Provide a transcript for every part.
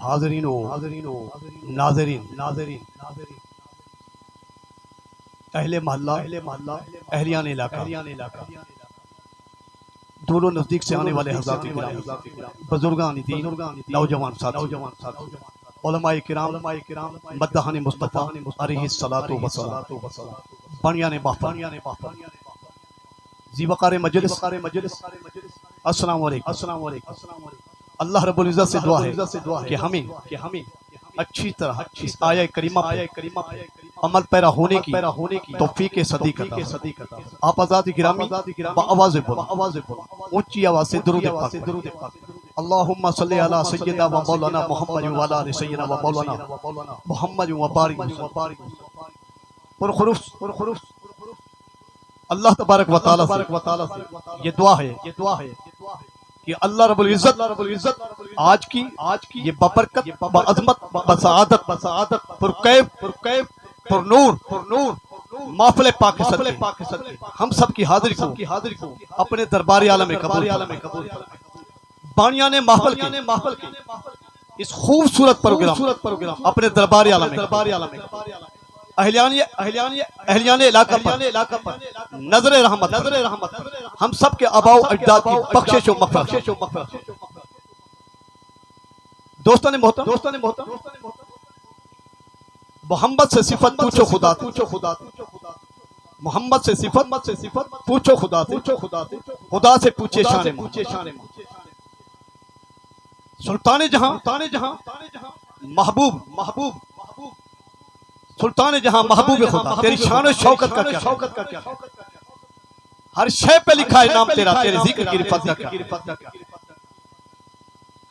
حاضرین ناظرین اہل محلہ اہلیان علاقہ دور و نزدیک سے آنے والے حضرات کرام، بزرگان دین، نوجوان ساتھی، علماء کرام، مداحان مصطفیٰ علیہ الصلاۃ والسلام، بانیان محفل، زیوقار مجلس، السلام علیکم۔ اللہ رب العزت سے دعا ہے کہ ہمیں اچھی طرح اس آیہ کریمہ عمل پیرا ہونے کی توفیق صدیق عطا۔ آپ آزاد گرامی بآواز بلند، اونچی آواز سے درود پاک اللہم صلی علی سیدنا و مولانا محمد و علی سیدنا و مولانا محمد و بارک پرخروف اللہ تبارک و تعالی سے یہ دعا ہے کہ اللہ رب العزت آج کی یہ ببرکت، بعظمت، بسعادت، پرکیف، پرنور محفل پاک صدقے ہم سب کی حاضری کو اپنے دربار عالم قبول بانیان محفل کے اس خوبصورت پروگرام اپنے دربار عالم اہلیان علاقہ پر نظر رحمت ہم سب کے آباء و اجداد کی بخشش و مغفرت۔ دوستان محترم، محمد سے صفت پوچھو خدا، محمد سے صفت پوچھو خدا سے پوچھے شان سلطان جہاں محبوب سلطان جہاں محبوب خدا، تیری شان و شوکت کا کیا ہر شے پہ لکھا ہے نام تیرا، تیرے ذکر کی رفت کا کیا۔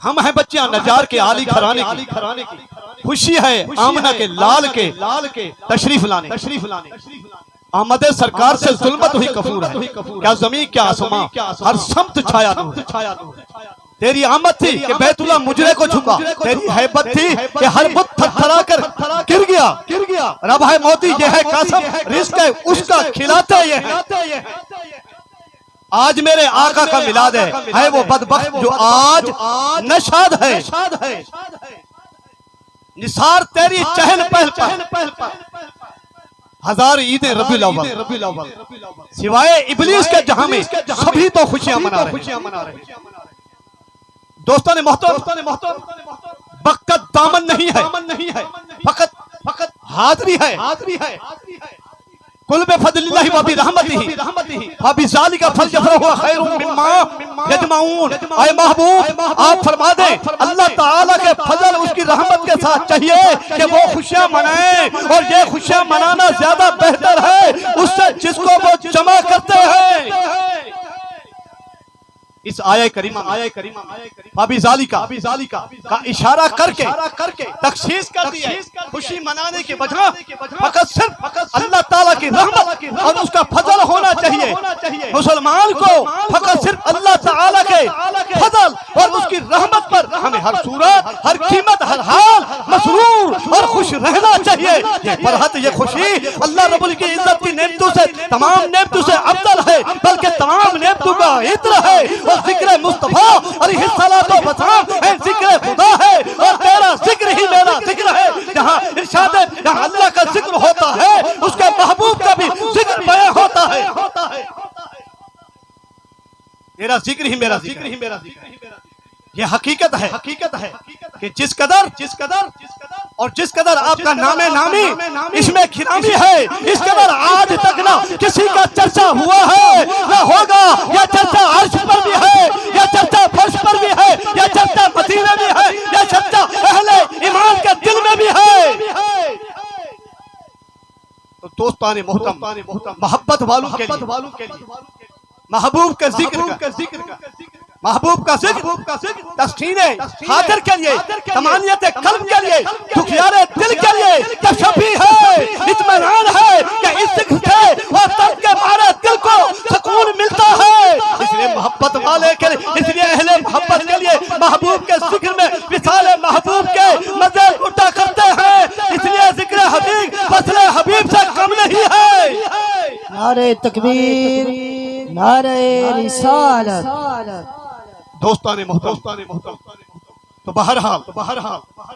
ہم ہیں بچیاں نجار کے عالی گھرانے کی، خوشی ہے آمنہ کے لال کے تشریف لانے۔ آمد سرکار سے ظلمت ہوئی کفور ہے، کیا زمین کیا آسمان ہر سمت چھایا نور۔ تیری آمد تھی کہ بیت اللہ مجرے کو جھکا، تیری حیبت تھی کہ ہر بت تھرتھرا کر گر گیا۔ رب ہے موتی یہ ہے قاسم، رزق ہے اس کا کھلاتے یہ ہے۔ آج میرے آقا کا میلاد ہے وہ بدبخت جو آج نشاد ہے۔ نثار تیری چہل پہل پر ہزار عید ربیع الاول، سوائے ابلیس کے جہاں میں سبھی تو خوشیاں منا رہے۔ دوستان محترم، وقت دامن نہیں ہے، فقط حاضری ہے۔ قل بفضل اللہ و برحمتہ فبذلک فلیفرحوا خیر مما یجمعون۔ اے محبوب آپ فرما دیں اللہ تعالیٰ کے فضل اس کی رحمت کے ساتھ چاہیے کہ وہ خوشیاں منائیں، اور یہ خوشیاں منانا زیادہ بہتر ہے اس سے جس کو وہ جمع کرتے ہیں۔ اس آیہ کریمہ فبذلک کا اشارہ کر کے تخصیص کر دی ہے۔ خوشی منانے کی وجہ فقط صرف اللہ تعالیٰ کی رحمت اور اس کا فضل ہونا چاہیے۔ مسلمان کو فقط صرف اللہ تعالیٰ کے فضل اور اس کی رحمت پر ہمیں ہر صورت، ہر قیمت، ہر حال مسرور اور خوش رہنا چاہیے۔ یہ فرحت، یہ خوشی اللہ رب العزت کی نعمتوں سے، تمام نعمتوں سے افضل ہے، بلکہ تمام نعمتوں کا عطر ہے۔ ذکر مصطفیٰ علیہ السلام ذکر خدا ہے، اور تیرا ذکر ہی میرا ذکر ہے۔ جہاں ارشاد جہاں اللہ کا ذکر ہوتا ہے اس کے محبوب کا بھی ذکر بیان ہوتا ہے۔ تیرا ذکر ہی میرا ذکر، یہ حقیقت ہے کہ جس قدر آپ کا نام نامی اس میں گرامی ہے، اس قدر آج تک نہ کسی کا چرچا ہوا ہے نہ ہوگا۔ یہ چرچا عرش پر بھی ہے، یہ چرچا فرش پر بھی ہے، یہ چرچا مدینے میں ہے، یہ چرچا اہل ایمان کے دل میں بھی ہے۔ تو دوستان محترم، محبت والوں کے لیے محبوب کا ذکر تسکین خاطر کے لیے، تمانیت قلب کے لیے، دکھیار دل کے لیے تشفی ہے، اطمینان ہے کہ اس ذکر سے اور درد کے مارے دل کو سکون ملتا ہے۔ اس لیے محبت والے کے لیے، اس لیے اہل محبت کے لیے محبوب کے ذکر میں مثال محبوب کے مزے اٹھا کرتے ہیں۔ اس لیے ذکر حبیب فضل حبیب سے کم نہیں ہے۔ نعرہ تکبیر، نعرہ رسالت۔ دوستان محترم، تو بہرحال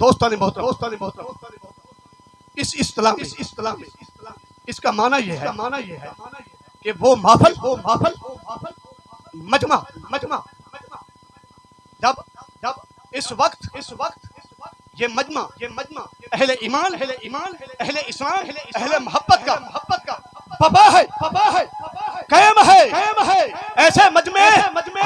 دوستان محترم اس اصطلاح میں اس کا معنی یہ ہے کہ وہ محفل مجمع جب اس وقت یہ مجمع اہل ایمان اہل اسلام اہل محبت کا بابا ہے قائم ہے ایسے مجمع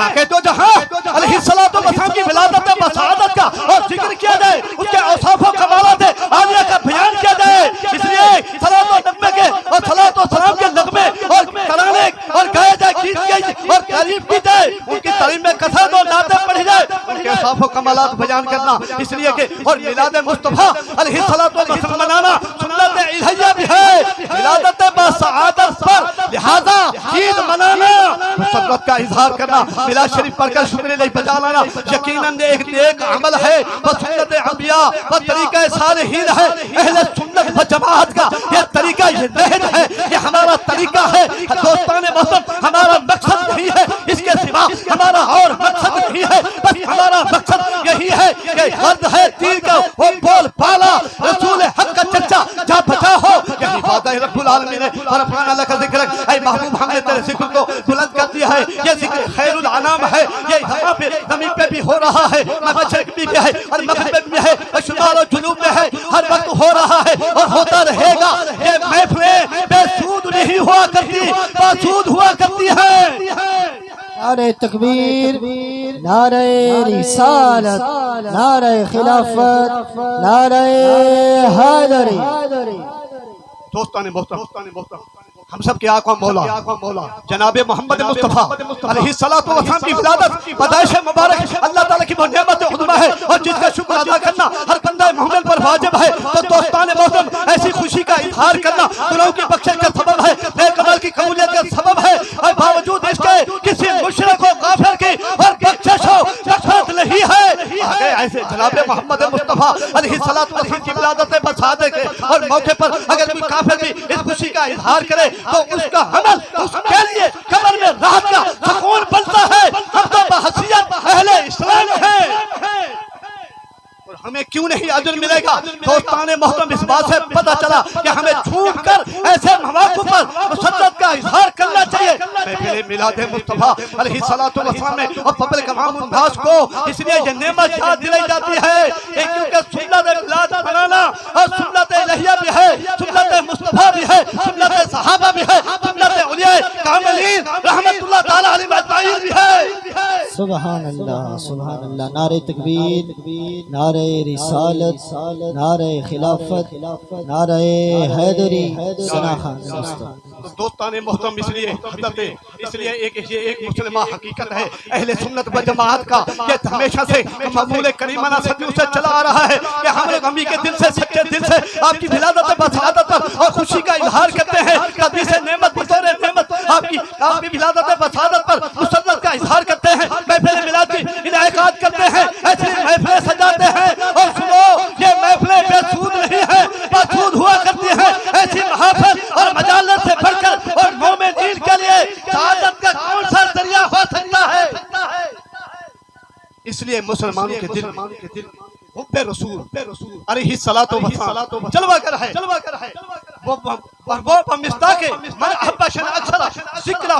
آگے تو جہاں علیہ الصلوۃ والسلام کی ولادت و سعادت کا اور ذکر کیا جائے، اس کے اوصاف و کمالات عالیہ کا بیان کیا جائے، اس لیے صلاۃ و نغمے کے اور صلاۃ و سلام کے نغمے اور ترانے اور گائے جائے اور تعریف کی جائے، ان کی تعلیم میں کثرت اور نعتیں پڑھی جائے، ان کے اوصاف و کمالات بیان کرنا، اس لیے کہ اور میلاد مصطفیٰ علیہ الصلوۃ والسلام منانا سنت الہیہ بھی ہے، ولادت با سعادت پر لہذا عید منانا، مسرت کا اظہار کرنا، میلاد شریف پڑھ کر شکر الہی بجا لانا یقیناً ایک نیک عمل ہے، وہ سنت انبیاء و طریقہ صالحین ہے، اہل سنت و جماعت کا یہ طریقہ، یہ نہج ہے، یہ ہمارا طریقہ ہے۔ دوستان محترم، ہمارا مقصد نہیں ہے اس کے سوا ہمارا اور مقصد نہیں ہے، بس ہمارا مقصد یہی ہے کہ غرض ہے تیر کا وہ بول بالا، رسول حق کا چچا جا بچا ہو، یہی وعدہ رب العالمین ہے۔ اور اپنا اللہ کا ذکر ہے، اے محبوب ہم نے تیرے ذکر کو بلند کر دیا ہے، یہ ذکر خیر الانام ہے، یہ یہاں پہ زمین پہ بھی ہو رہا ہے، مشرق بھی ہے اور مغرب میں بھی ہے اور شمال اور جنوب میں ہے، ہر وقت ہو رہا ہے اور ہوتا رہے گا۔ یہ محفلیں بے سود نہیں ہوا کرتی، باسود ہوا کرتی ہے۔ نعرہ تکبیر، نعرہ رسالت، نعرہ خلافت، نعرہ حیدری۔ دوستان محترم، ہم سب کے آقا مولا جناب محمد مصطفیٰ علیہ الصلوۃ والسلام کی ولادت پیدائش مبارک اللہ تعالیٰ کی وہ نعمت عظمی ہے اور جس کا شکر ادا کرنا ہر بندہ مومن پر واجب ہے۔ تو دوستان محترم، ایسی خوشی کا اظہار کرنا گناہوں کی بخشش کا سبب ہے، نیک عمل کی قبولیت کا سبب ہے، اور باوجود اس کے کسی مشرک و کافر کی اور بخشش و رحمت نہیں ہے۔ آگے ایسے جناب محمد مصطفیٰ علیہ الصلوۃ والسلام کی ولادت بسعادت کے اور موقع پر اگر کوئی کافر بھی اس خوشی کا اظہار کرے تو اس کا عمل اس کے لیے قبر میں راحت کا سکون بنتا ہے۔ ہم تو بحیثیت اہل اسلام ہیں اور ہمیں کیوں نہیں اجر ملے گا؟ دوستان محترم، اس بات سے پتہ چلا کہ ہمیں چھوٹ کر ایسے مواقع پر مسرت کا اظہار کرنا چاہیے۔ محفل میلاد مصطفیٰ علیہ الصلوۃ والسلام میں اور پبلک عوام الناس کو اس لیے یہ نعمت یاد دلائی جاتی ہے کیونکہ سنت میلاد منانا اور سنت الہیہ بھی ہے، سنت مصطفیٰ بھی ہے، سنت صحابہ بھی ہے، سنت اولیاء کاملین رحمت اللہ تعالی علیہم اجمعین بھی ہے۔ سبحان اللہ، سبحان اللہ۔ نعرہ تکبیر، نعرہ رسالت، نعرہ خلافت، نعرہ حیدری، ثنا خان مصطفیٰ۔ دوستان محترم، اس لیے ایک مسلمہ حقیقت ہے اہل سنت و جماعت کا، یہ ہمیشہ سے معمول کریمانہ صدیوں سے چلا آ رہا ہے کہ ہم لوگ امی کے دل سے، سچے دل سے آپ کی ولادت بسعادت پر اور خوشی کا اظہار کرتے ہیں، قدیس نعمت بطور نعمت آپ کی ولادت بسعادت پر مسرت کا اظہار کرتے ہیں، محفل میلاد کی انعقاد کرتے ہیں، ایسی محفلیں سجاتے ہیں۔ اور سنو، یہ محفلیں بے سود نہیں ہیں، باسود ہوا کرتی ہیں۔ ایسی محافل اور مجالس سے بڑھ کر اور مومنین کے لیے سعادت کا کون سا ذریعہ ہو سکتا ہے؟ اس لیے مسلمانوں کے دل حب رسول علیہ الصلوۃ والسلام جلوہ گر ہے، وہ مصداق من احب شیئا اکثر ذکرہ،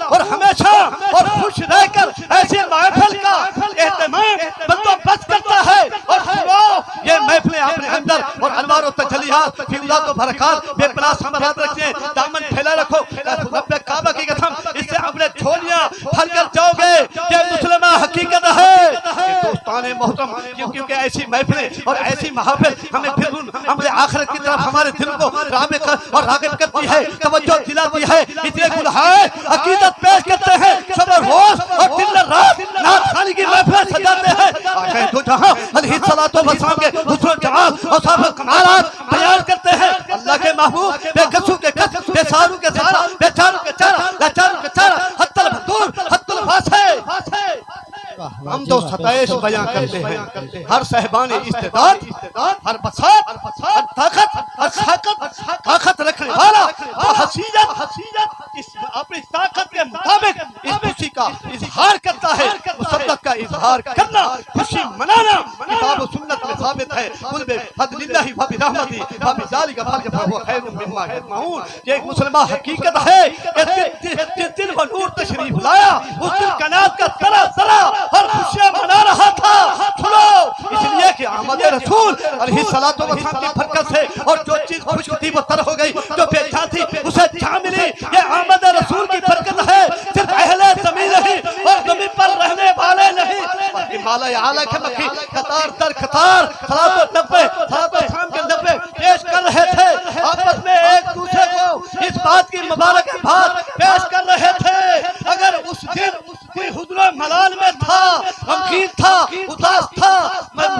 اور ہمیشہ اور خوش رہ کر ایسی محفل کا اہتمام بندوبست کرتا ہے۔ اور سنو، یہ محفلیں اپنے اندر اور انوار و تجلیات، فیوزات و برکات، بے پناہ ثمرات رکھتے ہیں۔ دامن پھیلا رکھو، رب کعبہ کی قسم، اس سے اپنے جھولیاں بھر کر جاؤ گے۔ یہ مسلمہ حقیقت ہے۔ دوستان محترم، کیونکہ ایسی محفلیں اور ایسی محافل ہمیں پھر عمل آخرت کی طرف ہمارے دل کو راغب کرتی ہے، توجہ دلاتی ہے۔ اتنے گلہائے عقیدت پیش کرتے ہیں، شب و روز اور دن رات نعت خوانی کی محفلیں سجاتے ہیں۔ آقا دو جہاں علیہ الصلوۃ والسلام کے حسن و جمال اور صاف کمالات بیان کرتے ہیں۔ اللہ کے محبوب بے کسو کے کس، بے سارو کے سارا، بے چارو کے چارا، لاچارو کے چارا، حت البدور، حت الفاسے۔ ہم تو ستائش بیان کرتے ہیں ہر صاحبان استعداد، ہر بساط، ہر طاقت رکھنے والا جو حسیجت اپنی طاقت کے مطابق اس خوشی کا اظہار کرتا ہے، مصدق کا اظہار کرنا، خوشی منانا کتاب و سنت میں ثابت ہے۔ قل بفضل اللہ وبرحمتہ فبذلک فلیفرحوا خیر مما یجمعون۔ یہ ایک مسلمہ حقیقت ہے کہ دل و نور تشریف لایا، اس دل کائنات کا طرح ہر خوشیاں منا رہا تھا۔ سنو، اس لیے کہ آمد رسول علیہ السلام کی برکت سے اور جو چیز خوش تھی وہ تر ہو گئی، جو بے جان تھی اسے جان ملی۔ یہ آمد رسول کی برکت ہے، صرف اہل زمین نہیں اور زمین پر رہنے والے نہیں بلکہ مالا اعلیٰ کے مکھی قطار در قطار صلاۃ و نبے صلاۃ و سلام کے نبے پیش کر رہے تھے، آپس میں ایک دوسرے کو اس بات کی مبارک بات پیش کر رہے تھے۔ اگر اس دن کوئی حزن و ملال میں تھا، غمگین تھا، اداس تھا،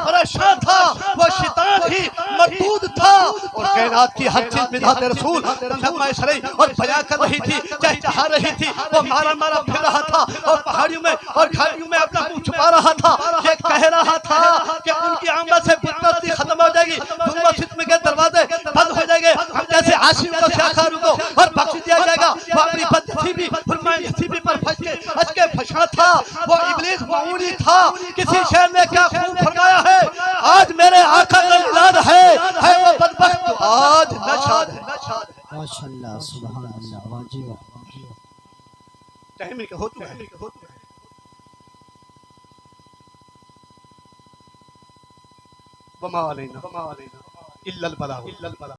پریشان تھا، وہ شیطان ہی مردود تھا، اور کائنات کی ہر چیز مدحت رسول نغمہ شرعی اور بیان کر رہی تھی، چہچہا رہی تھی، وہ مارا مارا پھر رہا تھا اور پہاڑیوں میں اور گھاٹیوں میں اپنا منہ چھپا رہا تھا، یہ کہہ رہا تھا کہ ان کی آمد سے بت پرستی ختم ہو جائے گی، ظلم و ستم کے دروازے بند ہو جائیں گے، ہم جیسے عاشقوں کو شیخانوں کو اور بخش دیا جائے گا۔ وہ اپنی بدنصیبی فرمائے نصیبی پر پھنس کے اچ کے پھنسا تھا، وہ ابلیس معمولی تھا، کسی شہر نے کیا خوب فرمایا ہے، آج میرے آقا کا میلاد ہے وہ بدبخت جو آج نہ شاد ہے۔ ماشاءاللہ سبحان اللہ واجب ٹائم ہو چکا ہے۔ وما علینا الا البلاغ۔